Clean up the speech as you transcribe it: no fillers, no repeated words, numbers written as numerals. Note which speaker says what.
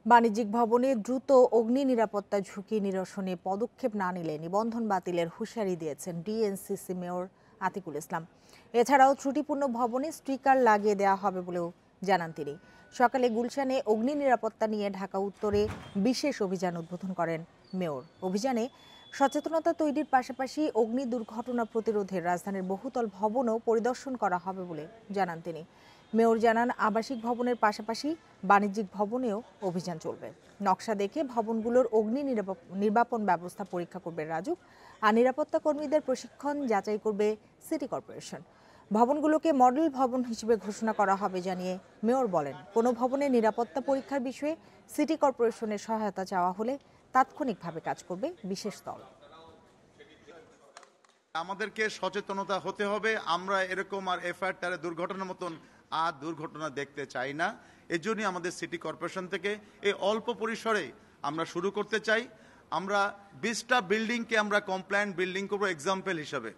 Speaker 1: বাণিজ্যিক ভবনে দ্রুত অগ্নি নিরাপত্তা ঝুঁকি নিরসনে পদক্ষেপ না নিলে নিবন্ধন বাতিলের হুঁশিয়ারি দিয়েছেন ডিএনসিসি মেয়র আতিকুল ইসলাম। এছাড়াও ত্রুটিপূর্ণ ভবনে স্টিকার লাগিয়ে দেওয়া হবে বলেও জানান তিনি। সকালে গুলশানে অগ্নি নিরাপত্তা নিয়ে ঢাকা উত্তরে বিশেষ অভিযান উদ্বোধন করেন মেয়র। অভিযানে সচেতনতা তৈরির পাশাপাশি অগ্নি দুর্ঘটনা প্রতিরোধে রাজধানীর বহুতল ভবনও পরিদর্শন করা হবে বলে জানান তিনি। মেয়র জানান, আবাসিক ভবনের পাশাপাশি বাণিজ্যিক ভবনেও অভিযান চলবে। নকশা দেখে ভবনগুলোর অগ্নি নির্বাপন ব্যবস্থা পরীক্ষা করবে রাজুক, আর নিরাপত্তা কর্মীদের প্রশিক্ষণ যাচাই করবে সিটি কর্পোরেশন। ভবনগুলোকে মডেল ভবন হিসেবে ঘোষণা করা হবে জানিয়ে মেয়র বলেন, কোনো ভবনের নিরাপত্তা পরীক্ষার বিষয়ে সিটি কর্পোরেশনের সহায়তা চাওয়া হলে তাৎক্ষণিকভাবে কাজ করবে বিশেষ দল।
Speaker 2: আমাদেরকে সচেতনতা হতে হবে। আমরা এরকম আর এফআইআর দুর্ঘটনার মতন আর দুর্ঘটনা দেখতে চাই না। এজন্যই আমাদের সিটি কর্পোরেশন থেকে এই অল্প পরিসরে আমরা শুরু করতে চাই। আমরা 20টা বিল্ডিংকে আমরা কমপ্লায়েন্ট বিল্ডিং করবো এক্সাম্পল হিসাবে।